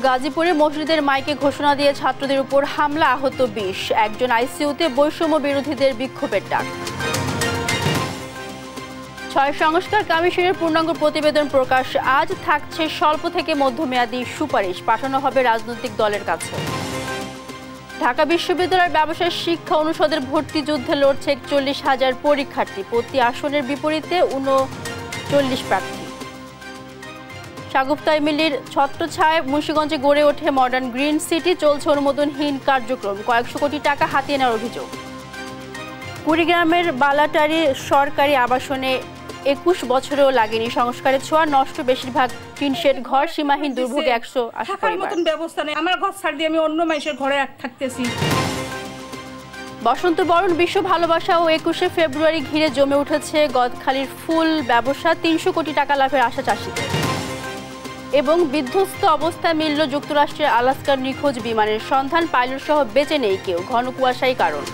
গাজীপুরে মসজিদের মাইকে ঘোষণা দিয়ে ছাত্রদের উপর হামলা, আহত ২০। একজন আইসিইউতে, বৈষম্য বিরোধীদের বিক্ষোভের ডাক। ৬ সংস্কার কমিশনের পূর্ণাঙ্গ প্রতিবেদন প্রকাশ আজ। থাকছে স্বল্প থেকে মধ্যমেয়াদী সুপারিশ, পাঠানো হবে রাজনৈতিক দলের কাছে। ঢাকা বিশ্ববিদ্যালয়ের ব্যবসায় শিক্ষা অনুষদের ভর্তি যুদ্ধে লড়ছে ৪১,০০০ পরীক্ষার্থী। প্রতি আসনের বিপরীতে ৩৯ প্রার্থী। শাগুফতা এমিলির ছত্রছায়ায় মুন্সিগঞ্জে গড়ে ওঠে মডার্ন গ্রিন সিটি। চলছে অনুমোদনহীন কার্যক্রম, কয়েকশো কোটি টাকা হাতিয়ে নেওয়ার অভিযোগ। কুড়িগ্রামের বালাটারি সরকারি আবাসনে ২১ বছরেও লাগেনি সংস্কারের ছোঁয়া। নষ্ট বেশিরভাগ টিনশেড ঘর, সীমাহীন দুর্ভোগে ১৮০ পরিবার। ব্যবস্থা নেই, আমার ঘর ছাড় দিয়ে আমি অন্য মানুষের ঘরে থাকতেছি। বসন্ত বরণ, বিশ্ব ভালোবাসা ও ২১শে ফেব্রুয়ারি ঘিরে জমে উঠেছে গদখালির ফুল ব্যবসা। ৩০০ কোটি টাকা লাভের আশা চাষিদের। এবং বিধ্বস্ত অবস্থায় মিলল যুক্তরাষ্ট্রের আলাস্কার নিখোঁজ বিমানের সন্ধান। পাইলট সহ বেঁচে নেই কেউ, ঘন কুয়াশাই কারণ।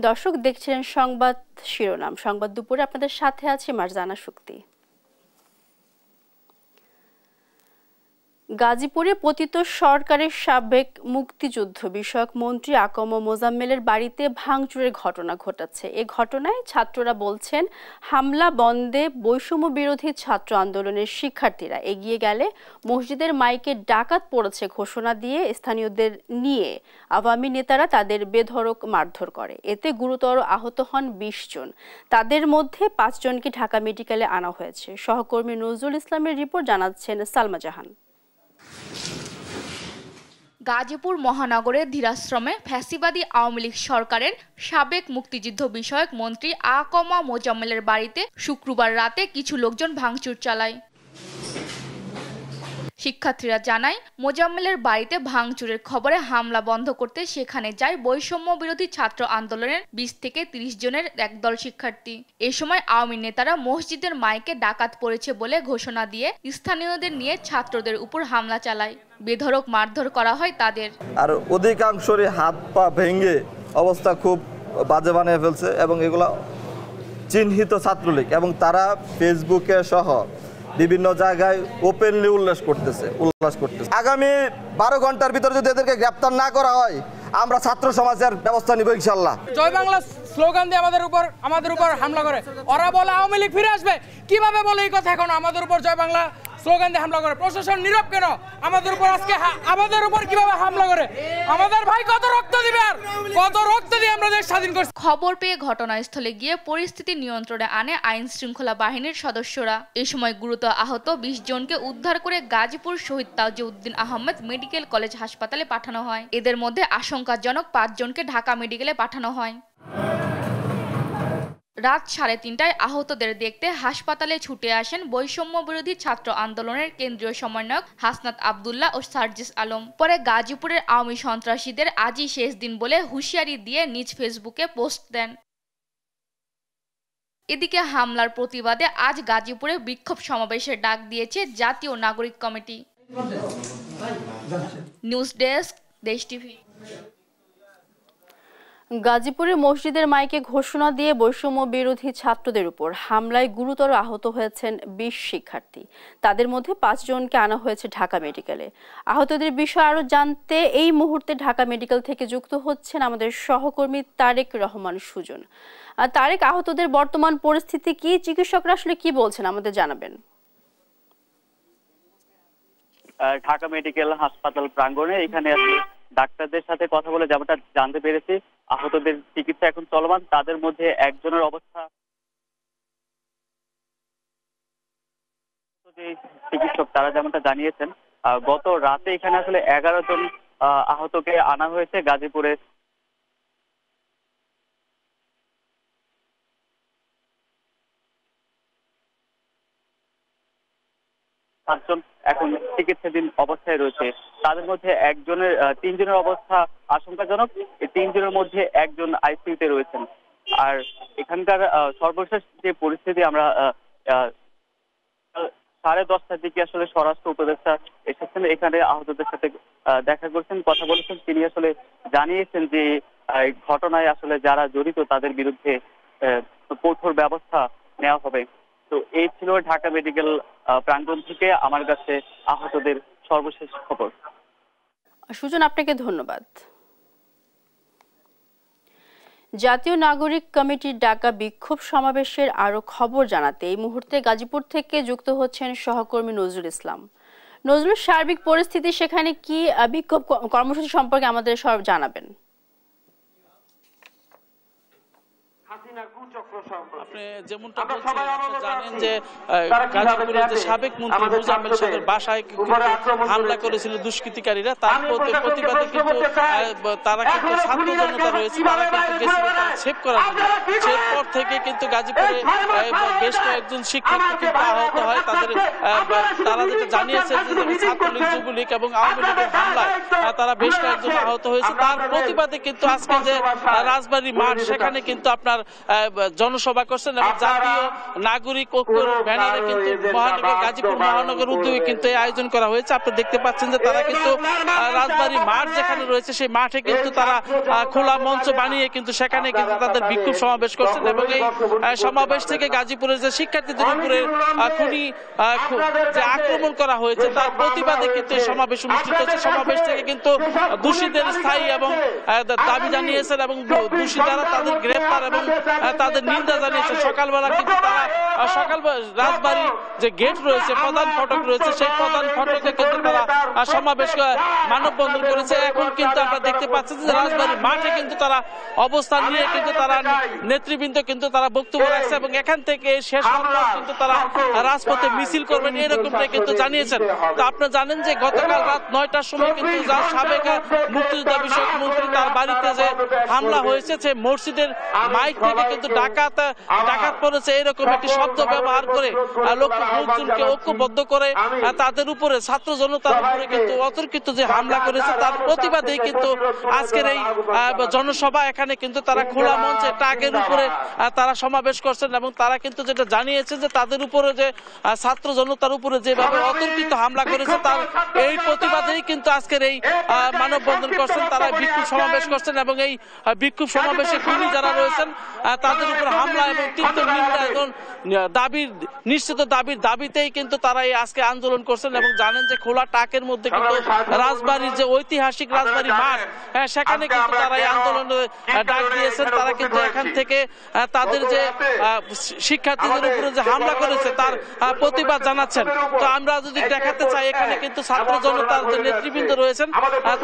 দর্শক দেখছিলেন সংবাদ শিরোনাম। সংবাদ দুপুরে আপনাদের সাথে আছে মারজানা শক্তি। গাজীপুরে পতিত সরকারের সাবেক মুক্তিযুদ্ধ বিষয়ক মন্ত্রী আকম মোজাম্মেলের বাড়িতে ভাঙচুরের ঘটনা ঘটেছে। এ ঘটনায় ছাত্ররা বলছেন, হামলা বন্ধে বৈষম্য বিরোধী ছাত্র আন্দোলনের শিক্ষার্থীরা এগিয়ে গেলে মসজিদের মাইকে ডাকাত পড়েছে ঘোষণা দিয়ে স্থানীয়দের নিয়ে আওয়ামী নেতারা তাদের বেধড়ক মারধর করে। এতে গুরুতর আহত হন ২০ জন। তাদের মধ্যে ৫ জনকে ঢাকা মেডিকেলে আনা হয়েছে। সহকর্মী নজরুল ইসলামের রিপোর্ট, জানাচ্ছেন সালমা জাহান। গাজীপুর মহানগরের ধীরাশ্রমে ফ্যাসিবাদী আওয়ামী লীগ সরকারের সাবেক মুক্তিযুদ্ধ বিষয়ক মন্ত্রী আকম মোজাম্মেলের বাড়িতে শুক্রবার রাতে কিছু লোকজন ভাঙচুর চালায়। শিক্ষার্থীরা জানায়, মোজাম্মেলের বাড়িতে ভাঙচুরের খবরে হামলা বন্ধ করতে সেখানে যায় বৈষম্য বিরোধী ছাত্র আন্দোলনের ২০ থেকে ৩০ জনের একদল শিক্ষার্থী। এ সময় আওয়ামী নেতারা মসজিদের মাইকে ডাকাত পড়েছে বলে ঘোষণা দিয়ে স্থানীয়দের নিয়ে ছাত্রদের উপর হামলা চালায়। বেধড়ক মারধর করা হয় তাদের। আর অধিকাংশরই হাত পা ভেঙে অবস্থা খুব বাজে বানিয়ে ফেলছে এবং এগুলো চিহ্নিত ছাত্রলীগ, এবং তারা ফেসবুকে সহ বিভিন্ন জায়গায় ওপেনলি উল্লাস করতেছে। আগামী ১২ ঘন্টার ভিতরে যদি এদেরকে গ্রেপ্তার না করা হয়, আমরা ছাত্র সমাজের ব্যবস্থা নিব ইনশাল্লাহ। জয় বাংলা স্লোগান দিয়ে আমাদের উপর হামলা করে। ওরা বলে আওয়ামী লীগ ফিরে আসবে, কিভাবে বলে এই কথা? এখন আমাদের উপর জয় বাংলা স্লোগান দিয়ে হামলা করে। প্রশাসন নীরব কেন? আমাদের উপর আজকে আমাদের উপর কিভাবে হামলা করে? আমাদের ভাই কত রক্ত দিবে, আর কত রক্ত দিয়ে আমরা দেশ স্বাধীন করছি। খবর পেয়ে ঘটনাস্থলে গিয়ে পরিস্থিতি নিয়ন্ত্রণে আনে আইন শৃঙ্খলা বাহিনীর সদস্যরা। এ সময় গুরুতর আহত ২০ জনকে উদ্ধার করে গাজীপুর শহীদ তাজউদ্দিন আহমেদ মেডিকেল কলেজ হাসপাতালে পাঠানো হয়। এদের মধ্যে আশঙ্কাজনক ৫ জনকে ঢাকা মেডিকেলে পাঠানো হয়। রাত ৩:৩০টায় আহতদের দেখতে হাসপাতালে ছুটে আসেন বৈষম্য বিরোধী ছাত্র আন্দোলনের কেন্দ্রীয় সমন্বয়ক হাসনাত আবদুল্লাহ ও সার্জিস আলম। পরে গাজীপুরের আওয়ামী সন্ত্রাসীদের আজই শেষ দিন বলে হুঁশিয়ারি দিয়ে নিজ ফেসবুকে পোস্ট দেন। এদিকে হামলার প্রতিবাদে আজ গাজীপুরে বিক্ষোভ সমাবেশের ডাক দিয়েছে জাতীয় নাগরিক কমিটি। নিউজ ডেস্ক, দেশ টিভি। গাজীপুরে মসজিদের মাইকে ঘোষণা দিয়ে বৈষম্য বিরোধী ছাত্রদের উপর হামলায় গুরুতর আহত হয়েছেন ২০ শিক্ষার্থী। তাদের মধ্যে ৫ জনকে আনা হয়েছে ঢাকা মেডিকেলে। আহতদের বিষয়ে আরো জানতে এই মুহূর্তে ঢাকা মেডিকেল থেকে যুক্ত হচ্ছেন আমাদের সহকর্মী তারেক রহমান সুজন। তারেক, আহতদের বর্তমান পরিস্থিতি কি? চিকিৎসকরা আসলে কি বলছেন আমাদের জানাবেন। ঢাকা মেডিকেল হাসপাতাল প্রাঙ্গণে এখানে ডাক্তারদের সাথে কথা বলে যেমনটা জানতে পেরেছি, আহতদের চিকিৎসা এখন চলমান। তাদের মধ্যে একজনের অবস্থা, যে চিকিৎসক তারা যেমনটা জানিয়েছেন, গত রাতে এখানে আসলে 11 জন আহতকে আনা হয়েছে গাজীপুরে। পাঁচজন এখন চিকিৎসাধীন অবস্থায় রয়েছে। তাদের মধ্যে ৩ জনের অবস্থা আশঙ্কাজনক। এই ৩ জনের মধ্যে একজন আইসিইউতে রয়েছেন। আর এখানকার সর্বশেষ যে পরিস্থিতি, আমরা 10:30টার দিকে আসলে স্বরাষ্ট্র উপদেষ্টা এসেছেন, এখানে আহতদের সাথে দেখা করছেন, কথা বলেছেন। তিনি আসলে জানিয়েছেন যে ঘটনায় আসলে যারা জড়িত তাদের বিরুদ্ধে কঠোর ব্যবস্থা নেওয়া হবে। তো এই ছিল ঢাকা মেডিকেল প্রাঙ্গণ থেকে আমার কাছে আহতদের সর্বশেষ খবর। সুজন, আপনাকে ধন্যবাদ। জাতীয় নাগরিক কমিটির ডাকা বিক্ষোভ সমাবেশের আরো খবর জানাতে এই মুহূর্তে গাজীপুর থেকে যুক্ত হচ্ছেন সহকর্মী নজরুল ইসলাম। নজরুল, সার্বিক পরিস্থিতি সেখানে কি, বিক্ষোভ কর্মসূচি সম্পর্কে আমাদের সব জানাবেন। আপনি যেমনটা বলছেন, আপনি জানেন যে গাজীপুরের যে সাবেক মন্ত্রী মোজাম্মেল সাহেবের বাসায় হামলা করেছিল দুষ্কৃতিকারীরা, তার প্রতিবাদে কিন্তু তারা কিন্তু ছাত্র জনতা রয়েছে, তারা কিন্তু গেছিল সেভ করার জন্য। সের পর থেকে কিন্তু গাজীপুরে বেশ কয়েকজন শিক্ষার্থী কিন্তু আহত হয়। তারা যেটা জানিয়েছে যে ছাত্রলীগ, যুবলীগ এবং আওয়ামী লীগের হামলায় তারা বেশ কয়েকজন আহত হয়েছে। তার প্রতিবাদে কিন্তু আজকে যে রাজবাড়ী মাঠ, সেখানে কিন্তু আপনার জনসভা করছেন এবং জাতীয় নাগরিক ঐক্যের ব্যানারে কিন্তু গাজীপুর মহানগর উদ্যোগে কিন্তু এই আয়োজন করা হয়েছে। আপনি দেখতে পাচ্ছেন যে তারা কিন্তু রাজবাড়ী মাঠ যেখানে রয়েছে সেই মাঠে কিন্তু তারা খোলা মঞ্চ বানিয়ে কিন্তু সেখানে কিন্তু তাদের বিক্ষোভ সমাবেশ করছেন এবং এই সমাবেশ থেকে গাজীপুরের যে শিক্ষার্থীদের উপরে যে আক্রমণ করা হয়েছে তার প্রতিবাদে কিন্তু এই সমাবেশ অনুষ্ঠিত হচ্ছে। সমাবেশ থেকে কিন্তু দোষীদের স্থায়ী এবং দাবি জানিয়েছেন এবং দোষী যারা তাদের গ্রেফতার এবং তাদের নিন্দা জানিয়েছেন। সকালবেলা কিন্তু তারা রাজবাড়ী যে গেট রয়েছে, প্রধান ফটক রয়েছে, সেই প্রধান ফটকে কিন্তু তারা সমাবেশ মানববন্ধন করেছে। এখন কিন্তু আমরা দেখতে পাচ্ছি যে রাজবাড়ী মাঠে কিন্তু তারা অবস্থান নিয়ে কিন্তু তারা নেতৃবৃন্দ কিন্তু তারা বক্তব্য রাখছে এবং এখান থেকে শেষ পর্যন্ত কিন্তু তারা রাজপথে মিছিল করবেন, এরকমটাই কিন্তু জানিয়েছেন। তো আপনি জানেন যে গতকাল রাত 9টার সময় কিন্তু যার সাবেক মুক্তিযোদ্ধা বিষয়ক মন্ত্রী তার বাড়িতে যে হামলা হয়েছে, সে মসজিদের মাইক থেকে কিন্তু ডাকাত পড়েছে এরকম একটি শব্দ ব্যবহার করে লোকজনকে ঐক্যবদ্ধ করে তাদের উপরে, ছাত্র জনতার উপরে কিন্তু অতর্কিত যে হামলা করেছে তার প্রতিবাদে কিন্তু আজকের এই জনসভা। এখানে কিন্তু তারা খোলা মঞ্চে ট্রাকের উপরে তারা সমাবেশ করছেন এবং তারা কিন্তু যেটা জানিয়েছে যে তাদের উপরে যে ছাত্র জনতার উপরে যেভাবে অতর্কিত হামলা করেছে তার এই প্রতিবাদেই কিন্তু আজকের এই মানববন্ধন করছেন, তারা বিক্ষোভ সমাবেশ করছেন এবং এই বিক্ষোভ সমাবেশে খুনি যারা রয়েছেন তাদের উপর হামলা এবং তীব্র নিন্দা এবং নিশ্চিত দাবিতেই কিন্তু তারা এই আজকে আন্দোলন করছেন এবং জানেন যে খোলা টাকের মধ্যে কিন্তু রাজবাড়ির যে ঐতিহাসিক রাজবাড়ী মাঠ, সেখানে কিন্তু তারা এই আন্দোলনে ডাক দিয়েছেন। তারা কিন্তু এখান থেকে তাদের যে শিক্ষার্থীদের উপরে যে হামলা করেছে তার প্রতিবাদ জানাচ্ছেন। তো আমরা যদি দেখাতে চাই, এখানে কিন্তু ছাত্র জনতার যে নেতৃবৃন্দ রয়েছেন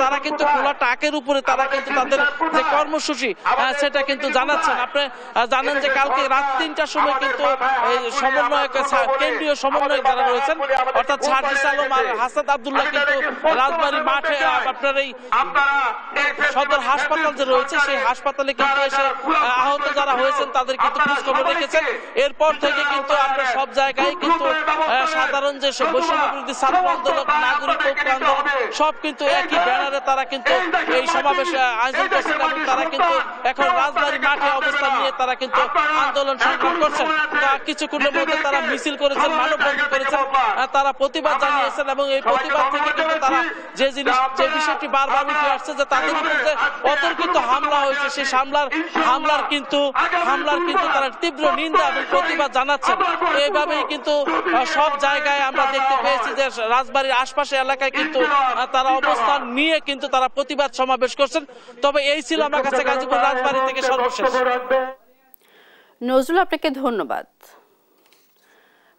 তারা কিন্তু খোলা টাকের উপরে তারা কিন্তু তাদের যে কর্মসূচি সেটা কিন্তু জানাচ্ছেন। আপনি জানেন যে কালকে রাত 3টার সময় কিন্তু সমন্বয়ক, কেন্দ্রীয় সমন্বয়ক যারা রয়েছেন অর্থাৎ সার্জিস আলম আর হাসান আব্দুল্লাহ কিন্তু রাজবাড়ী মাঠে আপনার এই সদর হাসপাতাল যে রয়েছে সেই হাসপাতালে কিন্তু এসে আহত যারা হয়েছেন তাদের কিন্তু খোঁজ খবর রেখেছেন। এরপর থেকে কিন্তু আপনার সব জায়গায় কিন্তু সাধারণ যে বৈষম্য বিরোধী ছাত্র আন্দোলন, নাগরিক ঐক্য আন্দোলন সব কিন্তু একই ব্যানারে তারা কিন্তু এই সমাবেশ আয়োজন করছেন এবং তারা কিন্তু এখন রাজবাড়ী মাঠে অবস্থান নিয়ে তারা কিন্তু আন্দোলন সংগ্রাম করছেন। কিছুক্ষণের মধ্যে তারা মিছিল করেছেন, মানববন্ধন করেছেন, তারা প্রতিবাদ জানিয়েছেন এবং এই প্রতিবাদ থেকে কিন্তু তারা যে বিষয়টি বারবার উঠে আসছে যে তাদের উপর যে অতর্কিত হামলা হয়েছে সেই হামলার কিন্তু তারা তীব্র নিন্দা এবং প্রতিবাদ জানাচ্ছেন। এইভাবেই কিন্তু সব জায়গায় আমরা দেখতে পেয়েছি যে রাজবাড়ির আশপাশে এলাকায় কিন্তু তারা অবস্থান নিয়ে কিন্তু তারা প্রতিবাদ সমাবেশ করছেন। তবে এই ছিল আমার কাছে গাজীপুর রাজবাড়ী থেকে সর্বশেষ। নজরুল, আপনাকে ধন্যবাদ।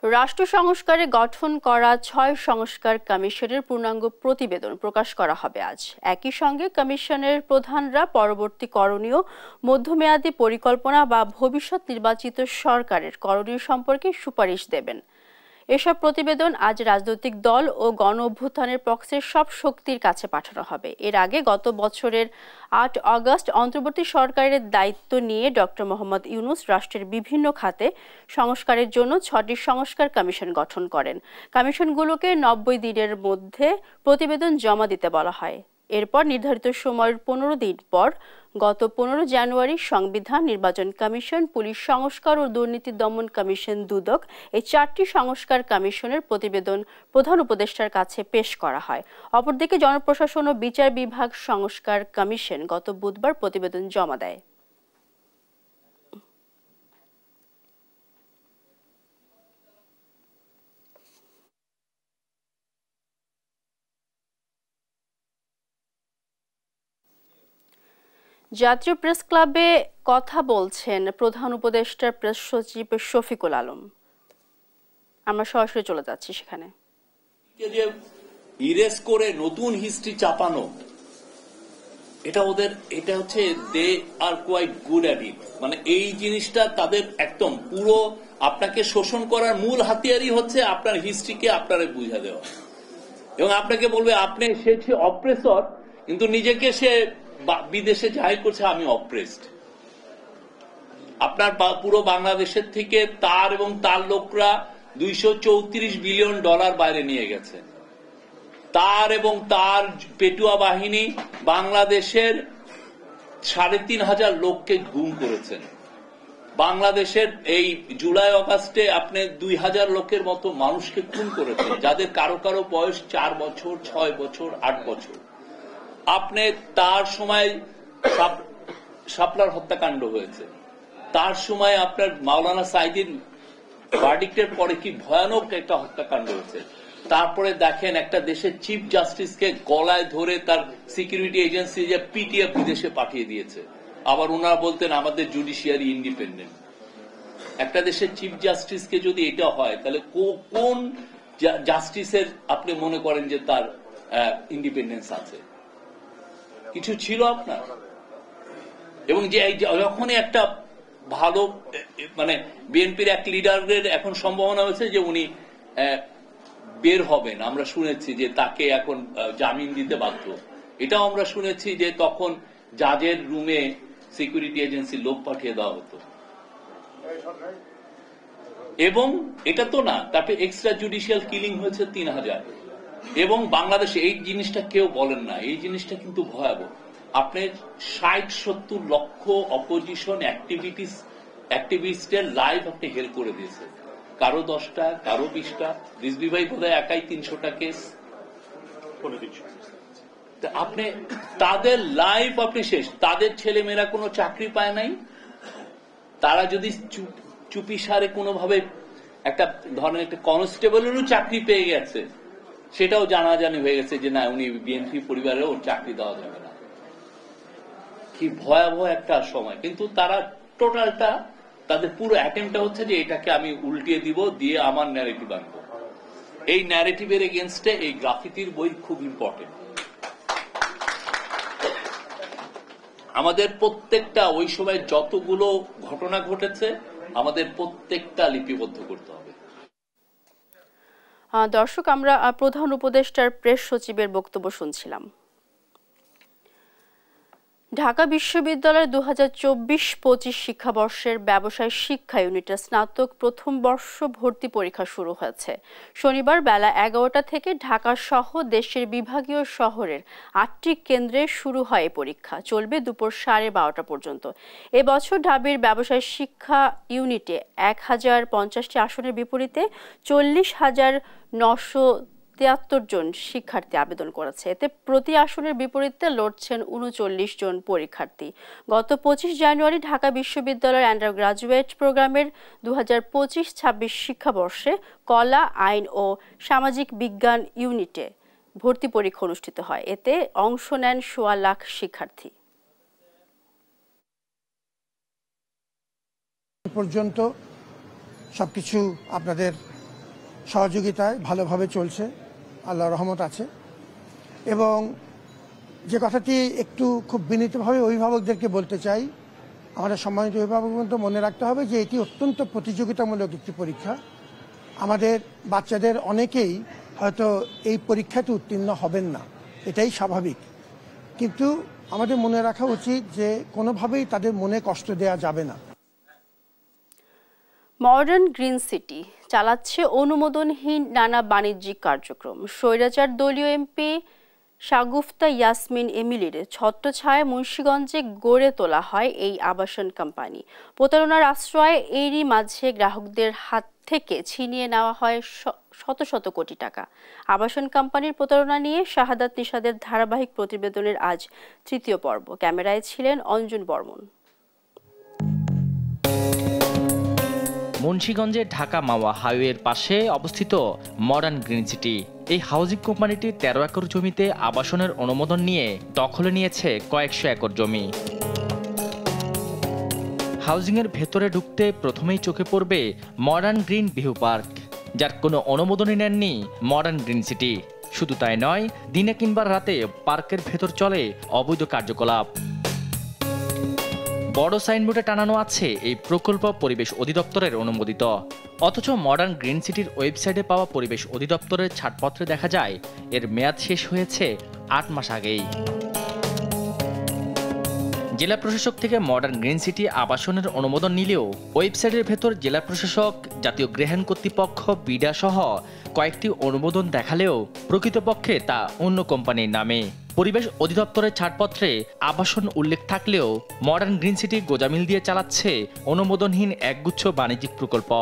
রাষ্ট্র সংস্কারে গঠন করা 6 সংস্কার কমিশনের পূর্ণাঙ্গ প্রতিবেদন প্রকাশ করা হবে আজ। একই সঙ্গে কমিশনের প্রধানরা পরবর্তী করণীয়, মধ্যমেয়াদী পরিকল্পনা বা ভবিষ্যৎ নির্বাচিত সরকারের করণীয় সম্পর্কে সুপারিশ দেবেন। এসব প্রতিবেদন আজ রাজনৈতিক দল ও গণ অভ্যুত্থানের পক্ষের সব শক্তির কাছে পাঠানো হবে। এর আগে গত বছরের 8 আগস্ট অন্তর্বর্তী সরকারের দায়িত্ব নিয়ে ডক্টর মোহাম্মদ ইউনূস রাষ্ট্রের বিভিন্ন খাতে সংস্কারের জন্য 6টি সংস্কার কমিশন গঠন করেন। কমিশনগুলোকে 90 দিনের মধ্যে প্রতিবেদন জমা দিতে বলা হয়। এরপর নির্ধারিত সময়ের 15 দিন পর গত 15 জানুয়ারি সংবিধান, নির্বাচন কমিশন, পুলিশ সংস্কার ও দুর্নীতি দমন কমিশন দুদক এই 4টি সংস্কার কমিশনের প্রতিবেদন প্রধান উপদেষ্টার কাছে পেশ করা হয়। অপরদিকে জনপ্রশাসন ও বিচার বিভাগ সংস্কার কমিশন গত বুধবার প্রতিবেদন জমা দেয়। জাতীয় প্রেস ক্লাবে কথা বলছেন প্রধান উপদেষ্টার প্রেস সচিব শফিকুল আলম। আমরা সরাসরি চলে যাচ্ছি সেখানে। যে ইরেজ করে নতুন হিস্ট্রি চাপানো, এটা হচ্ছে they are quite good at it. মানে এই জিনিসটা তাদের একদম পুরো আপনাকে শোষণ করার মূল হাতিয়ারই হচ্ছে আপনার হিস্ট্রিকে আপনারে বুঝা দেওয়া, এবং আপনাকে বলবে আপনি সে অপ্রেসর, কিন্তু নিজেকে সে বিদেশে জাহির করছে আমি অপ্রেসড। আপনার পুরো বাংলাদেশের থেকে তার এবং তার লোকরা $234 বিলিয়ন বাইরে নিয়ে গেছে। তার এবং তার পেটুয়া বাহিনী বাংলাদেশের 3,500 লোককে গুম করেছেন। বাংলাদেশের এই জুলাই অগাস্টে আপনি 2000 লোকের মতো মানুষকে খুন করেছেন, যাদের কারো কারো বয়স 4 বছর, 6 বছর, 8 বছর। আপনি তার সময় শাপলার হত্যাকাণ্ড হয়েছে, তার সময় আপনার মাওলানা সাইদির ভার্ডিক্টের পরে কি ভয়ানক একটা হত্যাকাণ্ড হয়েছে। তারপরে দেখেন একটা দেশের চিফ জাস্টিসকে গলায় ধরে তার সিকিউরিটি এজেন্সি যে পিটিএফ বিদেশে পাঠিয়ে দিয়েছে। আবার ওনারা বলতেন আমাদের জুডিশিয়ারি ইন্ডিপেন্ডেন্ট। একটা দেশের চিফ জাস্টিসকে যদি এটা হয়, তাহলে কোন জাস্টিসের আপনি মনে করেন যে তার ইন্ডিপেন্ডেন্স আছে? কিছু ছিল আপনার? এবং যে যখনই একটা ভালো মানে বিএনপির এক লিডারের এখন সম্ভাবনা হয়েছে যে উনি বের হবেন, আমরা শুনেছি যে তাকে এখন জামিন দিতে বাধ্য। এটাও আমরা শুনেছি যে তখন জাজের রুমে সিকিউরিটি এজেন্সির লোক পাঠিয়ে দেওয়া হতো। এবং এটা তো না, তারপরে এক্সট্রা জুডিশিয়াল কিলিং হয়েছে 3000। এবং বাংলাদেশে এই জিনিসটা কেউ বলেন না, এই জিনিসটা কিন্তু ভয়াবহ। আপনার 60-70 লক্ষ অপোজিশন অ্যাক্টিভিস্টের লাইফ আপনি হেল্প করে দিয়েছেন। কারো 10টা, কারো 20টা, রিজভি ভাই বোধহয় একাই 300টা কেস। আপনি তাদের লাইফ আপনি শেষ। তাদের ছেলেমেয়েরা কোনো চাকরি পায় নাই। তারা যদি চুপি সারে কোনোভাবে একটা ধরনের একটা কনস্টেবলেরও চাকরি পেয়ে গেছে, সেটাও জানাজানি হয়ে গেছে যে না, উনি বিএনপি পরিবারেও চাকরি দেওয়া যাবে না। কি ভয়াবহ একটা সময়। কিন্তু তারা টোটালটা, তাদের পুরো অ্যাটেম্পটা হচ্ছে যে এটাকে আমি উল্টিয়ে দিব, দিয়ে আমার ন্যারেটিভ আনবো। এই ন্যারেটিভের এগেনস্টে এই গ্রাফিতির বই খুব ইম্পর্টেন্ট। আমাদের প্রত্যেকটা ওই সময় যতগুলো ঘটনা ঘটেছে আমাদের প্রত্যেকটা লিপিবদ্ধ করতে হবে। দর্শক, আমরা প্রধান উপদেষ্টার প্রেস সচিবের বক্তব্য শুনছিলাম। ঢাকা বিশ্ববিদ্যালয়ের 2024-25 শিক্ষাবর্ষের ব্যবসায় শিক্ষা ইউনিটের স্নাতক প্রথম বর্ষ ভর্তি পরীক্ষা শুরু হয়েছে। শনিবার বেলা 11টা থেকে ঢাকা সহ দেশের বিভাগীয় শহরের 8টি কেন্দ্রে শুরু হয় এই পরীক্ষা। চলবে দুপুর 12:30 পর্যন্ত। এবছর ঢাবির ব্যবসায় শিক্ষা ইউনিটে 1050টি আসনের বিপরীতে 40,973 জন শিক্ষার্থী আবেদন করেছে। এতে প্রতি আসনের বিপরীতে লড়ছেন 39 জন পরীক্ষার্থী। গত 25 জানুয়ারি ঢাকা বিশ্ববিদ্যালয়ের আন্ডার গ্রাজুয়েট প্রোগ্রামের 2025-26 শিক্ষাবর্ষে কলা, আইন ও সামাজিক বিজ্ঞান ইউনিটে ভর্তি পরীক্ষা অনুষ্ঠিত হয়। এতে অংশ নেন 1.25 লাখ শিক্ষার্থী। পর্যন্ত সবকিছু আপনাদের সহযোগিতায় ভালোভাবে চলছে, আল্লাহর রহমত আছে। এবং যে কথাটি একটু খুব বিনীতভাবে অভিভাবকদেরকে বলতে চাই, আমাদের সম্মানিত অভিভাবকবৃন্দ মনে রাখতে হবে যে এটি অত্যন্ত প্রতিযোগিতামূলক একটি পরীক্ষা। আমাদের বাচ্চাদের অনেকেই হয়তো এই পরীক্ষাতে উত্তীর্ণ হবেন না, এটাই স্বাভাবিক। কিন্তু আমাদের মনে রাখা উচিত যে কোনোভাবেই তাদের মনে কষ্ট দেওয়া যাবে না। মডার্ন গ্রিন সিটি চালাচ্ছে অনুমোদনহীন নানা বাণিজ্যিক কার্যক্রম। স্বৈরাচার দলীয় এমপি শাগুফতা ইয়াসমিন এমিলির ছত্রছায়ায় মুন্সিগঞ্জে গড়ে তোলা হয় এই আবাসন কোম্পানি। প্রতারণার আশ্রয়ে এরই মাঝে গ্রাহকদের হাত থেকে ছিনিয়ে নেওয়া হয় শত শত কোটি টাকা। আবাসন কোম্পানির প্রতারণা নিয়ে শাহাদাত নিশাদের ধারাবাহিক প্রতিবেদনের আজ 3য় পর্ব। ক্যামেরায় ছিলেন অঞ্জন বর্মন। মুন্সিগঞ্জের ঢাকা মাওয়া হাইওয়ের পাশে অবস্থিত মডার্ন গ্রিন সিটি। এই হাউজিং কোম্পানিটি 13 একর জমিতে আবাসনের অনুমোদন নিয়ে দখলে নিয়েছে কয়েকশো একর জমি। হাউজিংয়ের ভেতরে ঢুকতে প্রথমেই চোখে পড়বে মডার্ন গ্রিন ভিউ পার্ক, যার কোনো অনুমোদনই নেননি মডার্ন গ্রিন সিটি। শুধু তাই নয়, দিনে কিংবা রাতে পার্কের ভেতর চলে অবৈধ কার্যকলাপ। বড় সাইনবোর্ডে টানানো আছে এই প্রকল্প পরিবেশ অধিদপ্তরের অনুমোদিত, অথচ মডার্ন গ্রিন সিটির ওয়েবসাইটে পাওয়া পরিবেশ অধিদপ্তরের ছাড়পত্রে দেখা যায় এর মেয়াদ শেষ হয়েছে 8 মাস আগেই। জেলা প্রশাসক থেকে মডার্ন গ্রিন সিটি আবাসনের অনুমোদন নিলেও ওয়েবসাইটের ভেতর জেলা প্রশাসক, জাতীয় গৃহায়ণ কর্তৃপক্ষ, বিডা সহ কয়েকটি অনুমোদন দেখালেও প্রকৃতপক্ষে তা অন্য কোম্পানির নামে। পরিবেশ অধিদপ্তরের ছাড়পত্রে আবাসন উল্লেখ থাকলেও মডার্ন গ্রিন সিটি গোজামিল দিয়ে চালাচ্ছে অনুমোদনহীন একগুচ্ছ বাণিজ্যিক প্রকল্প।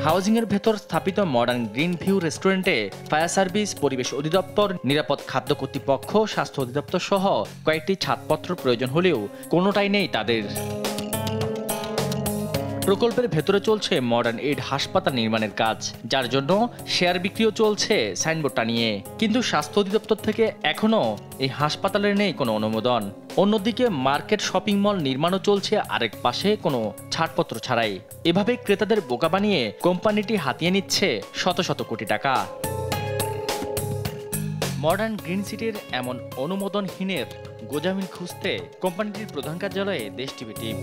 হাউজিংয়ের ভেতর স্থাপিত মডার্ন গ্রিন ভিউ রেস্টুরেন্টে ফায়ার সার্ভিস, পরিবেশ অধিদপ্তর, নিরাপদ খাদ্য কর্তৃপক্ষ, স্বাস্থ্য অধিদপ্তর সহ কয়েকটি ছাড়পত্র প্রয়োজন হলেও কোনোটাই নেই তাদের। প্রকল্পের ভেতরে চলছে মডার্ন এইড হাসপাতাল নির্মাণের কাজ, যার জন্য শেয়ার বিক্রিও চলছে সাইনবোর্ড টানিয়ে। কিন্তু স্বাস্থ্য অধিদপ্তর থেকে এখনো এই হাসপাতালের নেই কোনো অনুমোদন। অন্যদিকে মার্কেট শপিং মল নির্মাণও চলছে আরেক পাশে কোনো ছাড়পত্র ছাড়াই। এভাবে ক্রেতাদের বোকা বানিয়ে কোম্পানিটি হাতিয়ে নিচ্ছে শত শত কোটি টাকা। মডার্ন গ্রিন সিটির এমন অনুমোদনহীনের গোজামিল খুঁজতে কোম্পানিটির প্রধান কার্যালয়ে দেশ টিভি টিম।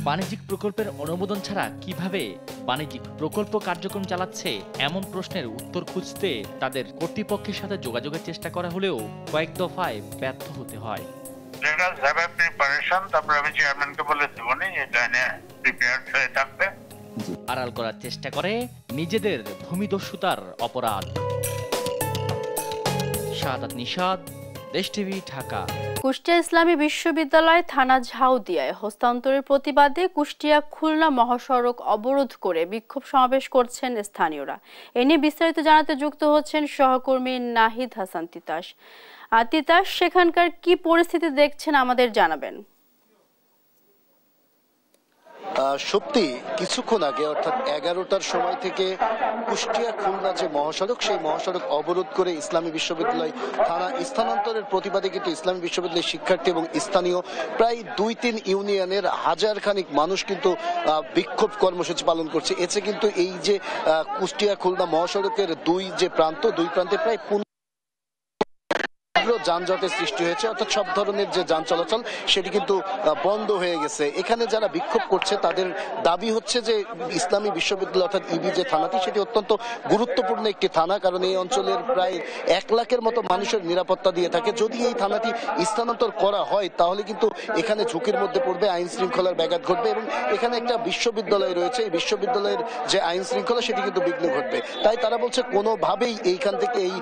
বাণিজ্যিক প্রকল্পের অনুমোদন ছাড়া কিভাবে বাণিজ্যিক প্রকল্প কার্যক্রম চালাচ্ছে, এমন প্রশ্নের উত্তর খুঁজতে তাদের কর্তৃপক্ষের সাথে যোগাযোগের চেষ্টা করা হলেও কয়েক দফায় ব্যর্থ হতে হয়। আড়াল করার চেষ্টা করে নিজেদের ভূমিদস্যুতার অপরাধ। শাহাদাত নিশাদ, দেশ টিভি, ঢাকা। কুষ্টিয়া ইসলামী বিশ্ববিদ্যালয় থানা ঝাউদিয়ায় হস্তান্তরের প্রতিবাদে কুষ্টিয়া খুলনা মহাসড়ক অবরোধ করে বিক্ষোভ সমাবেশ করছেন স্থানীয়রা। এ নিয়ে বিস্তারিত জানাতে যুক্ত হচ্ছেন সহকর্মী নাহিদ হাসান তিতাস। তিতাস, সেখানকার কি পরিস্থিতি দেখছেন আমাদের জানাবেন। সত্যি কিছুক্ষণ আগে অর্থাৎ 11টার সময় থেকে কুষ্টিয়া খুলনা যে মহাসড়ক, সেই মহাসড়ক অবরোধ করে ইসলামী বিশ্ববিদ্যালয় থানা স্থানান্তরের প্রতিবাদে কিন্তু ইসলামী বিশ্ববিদ্যালয়ের শিক্ষার্থী এবং স্থানীয় প্রায় 2-3 ইউনিয়নের হাজার খানিক মানুষ কিন্তু বিক্ষোভ কর্মসূচি পালন করছে। এতে কিন্তু এই যে কুষ্টিয়া খুলনা মহাসড়কের দুই প্রান্তে প্রায় যানজটের সৃষ্টি হয়েছে, অর্থাৎ সব ধরনের যে যান চলাচল সেটি কিন্তু বন্ধ হয়ে গেছে। এখানে যারা বিক্ষোভ করছে তাদের দাবি হচ্ছে যে ইসলামী বিশ্ববিদ্যালয় অর্থাৎ ইবি যে থানাটি, সেটি অত্যন্ত গুরুত্বপূর্ণ একটি থানা, কারণ এই অঞ্চলের প্রায় 1 লাখের মতো মানুষের নিরাপত্তা দিয়ে থাকে। যদি এই থানাটি স্থানান্তর করা হয় তাহলে কিন্তু এখানে ঝুঁকির মধ্যে পড়বে, আইন শৃঙ্খলার ব্যাঘাত ঘটবে এবং এখানে একটা বিশ্ববিদ্যালয় রয়েছে, এই বিশ্ববিদ্যালয়ের যে আইন শৃঙ্খলা সেটি কিন্তু বিঘ্ন ঘটবে। তাই তারা বলছে কোনোভাবেই এইখান থেকে এই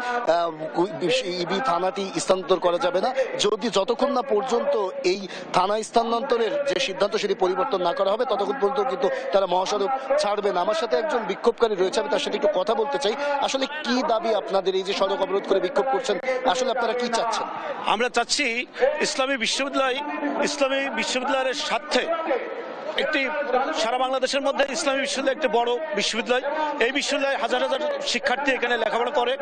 ইবি থানাটি স্থানান্তর করা যাবে না, যতক্ষণ না পর্যন্ত এই থানা স্থানান্তরের যে সিদ্ধান্ত সেটি পরিবর্তন না করা হবে ততক্ষণ পর্যন্ত কিন্তু তারা মহাসড়ক ছাড়বে না। আমার সাথে একজন বিক্ষোভকারী রয়েছে, আমি তার সাথে একটু কথা বলতে চাই। আসলে কি দাবি আপনাদের, এই যে সড়ক অবরোধ করে বিক্ষোভ করছেন, আসলে আপনারা কি চাচ্ছেন? আমরা চাচ্ছি ইসলামী বিশ্ববিদ্যালয়ের স্বার্থে একটি সারা বাংলাদেশের মধ্যে ইসলামী বিশ্ববিদ্যালয় একটি বড় বিশ্ববিদ্যালয়। এই বিশ্ববিদ্যালয়ে হাজার হাজার শিক্ষার্থী এখানে লেখাপড়া করে।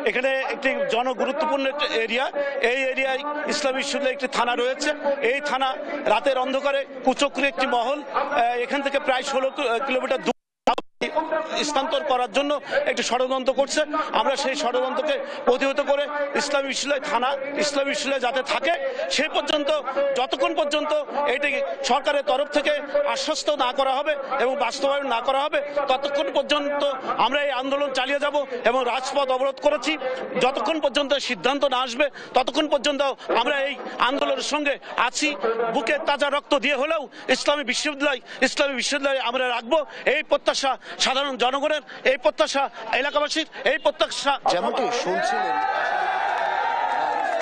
এখানে একটি জনগুরুত্বপূর্ণ একটি এরিয়া, এই এরিয়ায় ইসলামী বিশ্ববিদ্যালয় একটি থানা রয়েছে। এই থানা রাতের অন্ধকারে কুচক্রী একটি মহল এখান থেকে প্রায় 16 কিলোমিটার দূর স্থানান্তর করার জন্য একটি ষড়যন্ত্র করছে। আমরা সেই ষড়যন্ত্রকে প্রতিহত করে ইসলামী বিশ্ববিদ্যালয় থানা, ইসলামী বিশ্ববিদ্যালয় যাতে থাকে সেই পর্যন্ত, যতক্ষণ পর্যন্ত এটি সরকারের তরফ থেকে আশ্বস্ত না করা হবে এবং বাস্তবায়ন না করা হবে ততক্ষণ পর্যন্ত আমরা এই আন্দোলন চালিয়ে যাব এবং রাজপথ অবরোধ করেছি। যতক্ষণ পর্যন্ত সিদ্ধান্ত না আসবে ততক্ষণ পর্যন্ত আমরা এই আন্দোলনের সঙ্গে আছি। বুকে তাজা রক্ত দিয়ে হলেও ইসলামী বিশ্ববিদ্যালয় আমরা রাখবো, এই প্রত্যাশা সাধারণ জনগণের, এই প্রত্যাশা এলাকাবাসীর, এই প্রত্যাশা। যেমনটি শুনছিলেন,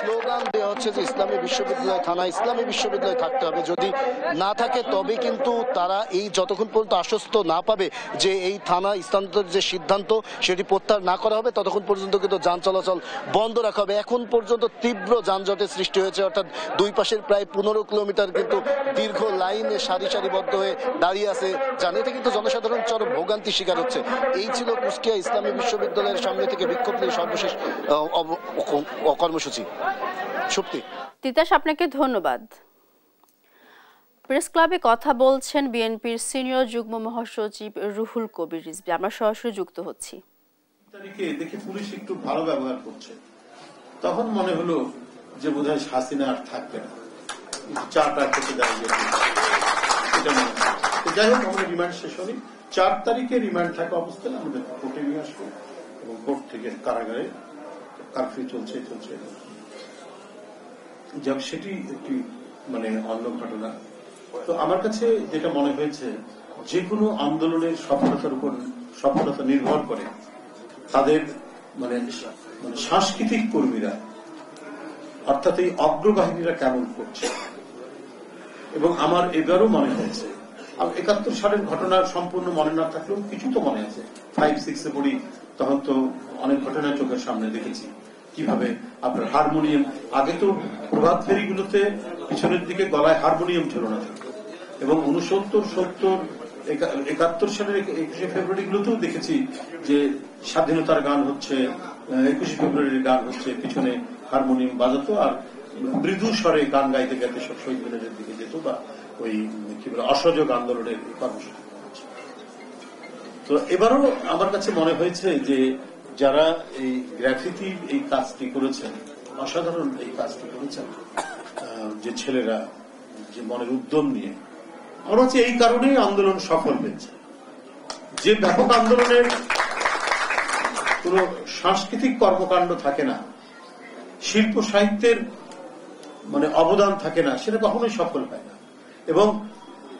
স্লোগান দেওয়া হচ্ছে যে ইসলামী বিশ্ববিদ্যালয় থানা, ইসলামী বিশ্ববিদ্যালয় থাকতে হবে। যদি না থাকে তবে কিন্তু তারা এই যতক্ষণ পর্যন্ত আশ্বস্ত না পাবে যে এই থানা স্থানান্তরের যে সিদ্ধান্ত সেটি প্রত্যাহার না করা হবে ততক্ষণ পর্যন্ত কিন্তু যান চলাচল বন্ধ রাখা হবে। এখন পর্যন্ত তীব্র যানজটের সৃষ্টি হয়েছে, অর্থাৎ দুই পাশের প্রায় 15 কিলোমিটার কিন্তু দীর্ঘ লাইনে সারিবদ্ধ হয়ে দাঁড়িয়ে আছে। জানিয়ে কিন্তু জনসাধারণ চরম ভোগান্তির শিকার হচ্ছে। এই ছিল কুষ্টিয়া ইসলামী বিশ্ববিদ্যালয়ের সামনে থেকে বিক্ষোভ নিয়ে সর্বশেষ কর্মসূচি। সুপ্তি। তিতাস, আপনাকে ধন্যবাদ। প্রেস ক্লাবে কথা বলছেন বিএনপির সিনিয়র যুগ্ম মহাসচিব রুহুল কবির রিজভী। আমরা সরাসরি যুক্ত হচ্ছি। তারিখে দেখে পুলিশ একটু ভালো ব্যবহার করছে, তখন মনে হলো যে বোধহয় হাসিনা আর থাকবে না, চাটা খেতে দাঁড়িয়ে এটা মনে হয়। যাই হোক, আমাদের রিমান্ড শেষ হয়নি। 4 তারিখে রিমান্ড থাকা অবস্থায় আমাদের কোর্টে নিয়ে আসবো এবং কোর্ট থেকে কারাগারে কারফিউ চলছে। যাক, সেটি একটি মানে অন্য ঘটনা। তো আমার কাছে যেটা মনে হয়েছে, যে কোনো আন্দোলনের সফলতার উপর সফলতা নির্ভর করে তাদের মানে সাংস্কৃতিক কর্মীরা, অর্থাৎ এই অগ্রবাহিনীরা কেমন করছে। এবং আমার এবারও মনে হয়েছে, 71 সালের ঘটনা সম্পূর্ণ মনে না থাকলেও কিছু তো মনে আছে। 5-6 পড়ি, তখন তো অনেক ঘটনা চোখের সামনে দেখেছি কিভাবে আপনার হারমোনিয়াম, আগে তো প্রভাত ফেরিগুলোতে পিছনের দিকে গলায় হারমোনিয়াম ছিল না, এবং 69, 70, 71 সালের 21শে ফেব্রুয়ারি গুলোতেও দেখেছি যে স্বাধীনতার গান হচ্ছে, 21শে ফেব্রুয়ারির গান হচ্ছে, পিছনে হারমোনিয়াম বাজাতো আর মৃদু স্বরে গান গাইতে গাইতে সব শহীদ মিনারের দিকে যেত, বা ওই কি বলে অসহযোগ আন্দোলনের কর্মসূচি। তো এবারও আমার কাছে মনে হয়েছে যে যারা এই গ্রাফিতি এই কাজটি করেছেন, অসাধারণ এই কাজটি করেছেন, যে ছেলেরা যে মনের উদ্যম নিয়ে, আমার হচ্ছে এই কারণেই আন্দোলন সফল হয়েছে। যে ব্যাপক আন্দোলনের কোন সাংস্কৃতিক কর্মকাণ্ড থাকে না, শিল্প সাহিত্যের মানে অবদান থাকে না, সেটা কখনোই সফল হয় না। এবং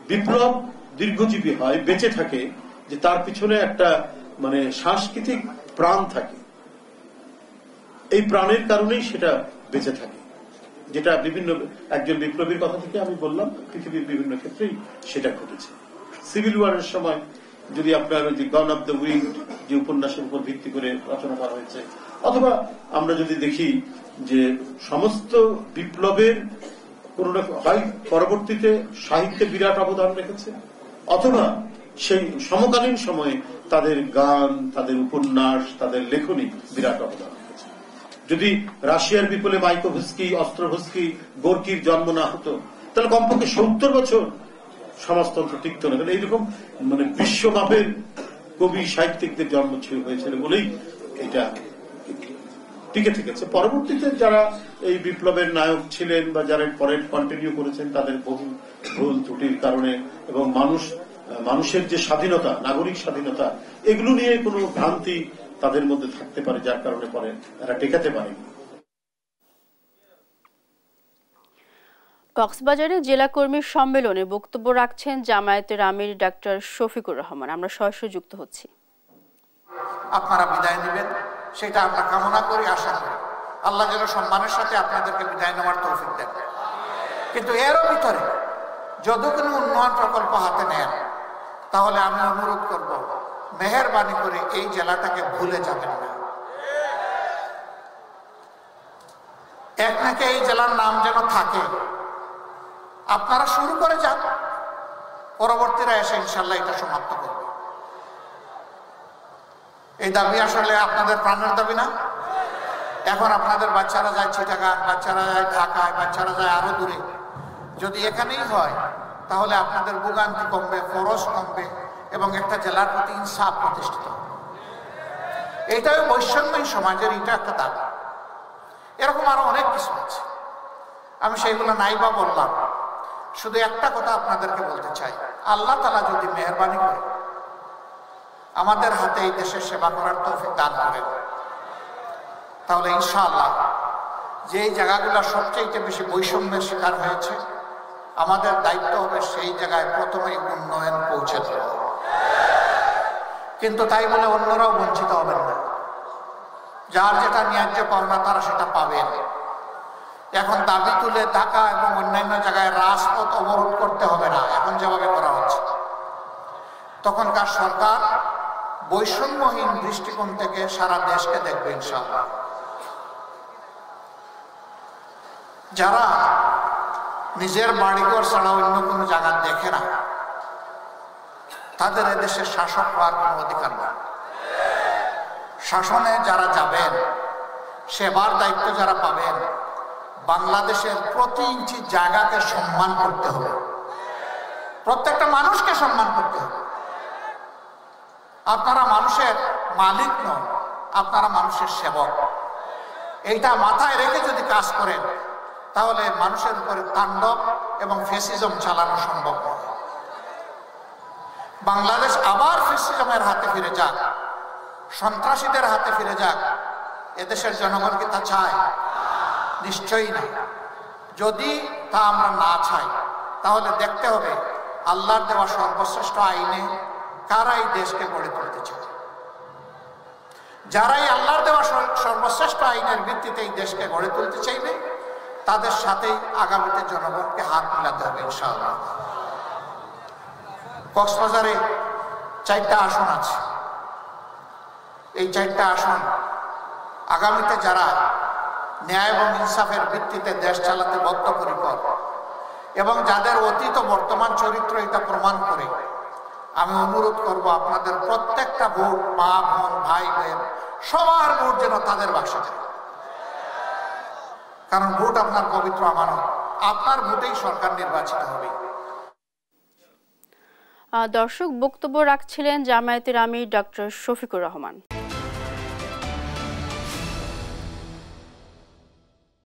বিপ্লব দীর্ঘজীবী হয়, বেঁচে থাকে যে তার পিছনে একটা মানে সাংস্কৃতিক প্রাণ থাকে। এই প্রাণের কারণেই সেটা বেঁচে থাকে, যেটা বিভিন্ন একজন বিপ্লবীর কথা থেকে আমি বললাম, পৃথিবীর বিভিন্ন ক্ষেত্রেই সেটা ঘটেছে। সিভিল ওয়ারের সময় যদি আপনার ওই যে গন অফ দ্য উইন্ড যে উপন্যাসের উপর ভিত্তি করে রচনা করা হয়েছে, অথবা আমরা যদি দেখি যে সমস্ত বিপ্লবের কোন হয় পরবর্তীতে সাহিত্যে বিরাট অবদান রেখেছে, অথবা সেই সমকালীন সময়ে তাদের গান, তাদের উপন্যাস, তাদের লেখনী বিরাট অবদান রেখেছে। যদি রাশিয়ার বিপ্লবে মাইকোভস্কি, অস্ত্রোভস্কি, গোর্কির জন্ম না হতো, তাহলে কমপক্ষে 70 বছর সমাজতন্ত্র টিকত না। এইরকম মানে বিশ্বমাপের কবি সাহিত্যিকদের জন্ম হয়েছিল বলেই এটা টিকে থেকেছে। পরবর্তীতে যারা এই বিপ্লবের নায়ক ছিলেন বা যারা পরে কন্টিনিউ করেছেন, তাদের বহু ভুল ত্রুটির কারণে এবং মানুষের যে স্বাধীনতা, নাগরিক স্বাধীনতা, এগুলো নিয়ে কোনো ভ্রান্তি তাদের মধ্যে থাকতে পারে, যার কারণে পরে এরা টেকাতে পারেনি। কক্সবাজারে জেলা কর্মী সম্মেলনে বক্তব্য রাখছেন জামায়াতের আমির ডাক্তার শফিকুর রহমান। আমরা সরাসরি যুক্ত হচ্ছি। আপনারা বিদায় নেবেন সেটা আমরা কামনা করি, আশা করি আল্লাহ যেন সম্মানের সাথে আপনাদেরকে বিদায় নেওয়ার তৌফিক দেন। কিন্তু এরও ভিতরে যদি কোনো উন্নয়ন প্রকল্প হাতে নেন, তাহলে আমি অনুরোধ করব, মেহেরবানি করে এই জেলাটাকে ভুলে যাবেন না। এক নাকি এই জেলার নাম যেন থাকে, আপনারা শুরু করে যান, পরবর্তীরা এসে ইনশাল্লাহ এটা সমাপ্ত করবে। এই দাবি আসলে আপনাদের প্রাণের দাবি না? এখন আপনাদের বাচ্চারা যায় চিটাগাং, বাচ্চারা যায় ঢাকায়, বাচ্চারা যায় আরো দূরে। যদি এখানেই হয় তাহলে আপনাদের ভোগান্তি কমবে, খরচ কমবে এবং একটা জেলার প্রতি ইনসাফ প্রতিষ্ঠিত। এইটাই বৈষম্যহীন সমাজের এটা একটা দাবি। এরকম আরো অনেক কিছু আছে, আমি সেইগুলো নাই বা বললাম। শুধু একটা কথা আপনাদেরকে বলতে চাই, আল্লাহ তাআলা যদি মেহেরবানি করে আমাদের হাতে এই দেশের সেবা করার তৌফিক দান করেন, তাহলে ইনশাআল্লাহ যেই জায়গাগুলো সবচেয়ে বেশি বৈষম্যের শিকার হয়েছে, আমাদের দায়িত্ব হবে সেই জায়গায় প্রথমেই উন্নয়ন পৌঁছে দেওয়া। কিন্তু তাই বলে অন্যরাও বঞ্চিত হবেন না। যার যেটা ন্যায্য পাওনা তারা সেটা পাবেন। এখন দাবি তুলে ঢাকা এবং অন্যান্য জায়গায় রাজপথ অবরোধ করতে হবে না, এখন যেভাবে করা হচ্ছে। তখনকার সরকার বৈষম্যহীন দৃষ্টিকোণ থেকে সারা দেশকে দেখবে ইনশাআল্লাহ। যারা নিজের বাড়িঘর ছাড়া অন্য কোনো জায়গা দেখে না, তাদের এদেশের শাসক হওয়ার কোনো অধিকার নেই। শাসনে যারা যাবেন, সেবার দায়িত্ব যারা পাবেন, বাংলাদেশের প্রতি ইঞ্চি জায়গাকে সম্মান করতে হবে, প্রত্যেকটা মানুষকে সম্মান করতে হবে। আপনারা মানুষের মালিক নন, আপনারা মানুষের সেবক। এইটা মাথায় রেখে যদি কাজ করেন তাহলে মানুষের উপরে তাণ্ডব এবং ফ্যাসিজম চালানো সম্ভব নয়। বাংলাদেশ আবার ফ্যাসিজমের হাতে ফিরে যাক, সন্ত্রাসীদের হাতে ফিরে যাক, এদেশের জনগণ কি তা চায়? নিশ্চয়ই না। যদি তা আমরা না চাই তাহলে দেখতে হবে আল্লাহর দেওয়া সর্বশ্রেষ্ঠ আইনে কারা এই দেশকে গড়ে তুলতে চায়। যারাই আল্লাহর দেওয়া সর্বশ্রেষ্ঠ আইনের ভিত্তিতে এই দেশকে গড়ে তুলতে চাইবে তাদের সাথেই আগামীতে জনগণকে হাত মিলাতে হবে ইনশাআল্লাহ। কক্সবাজারে 4টা আসন আছে। এই 4টা আসন আগামীতে যারা ন্যায় এবং ইনসাফের ভিত্তিতে দেশ চালাতে বদ্ধপরিকর এবং যাদের অতীত বর্তমান চরিত্র এটা প্রমাণ করে, আমি অনুরোধ করব আপনাদের প্রত্যেকটা ভোট, মা বোন ভাই বোন সবার ভোট যেন তাদের বাক্সে যায়। কারণ ভোট আপনার পবিত্র আমানত, আপনার ভোটেই সরকার নির্বাচিত হবে। দর্শক, বক্তব্য রাখছিলেন জামায়াতের আমির ডক্টর শফিকুর রহমান।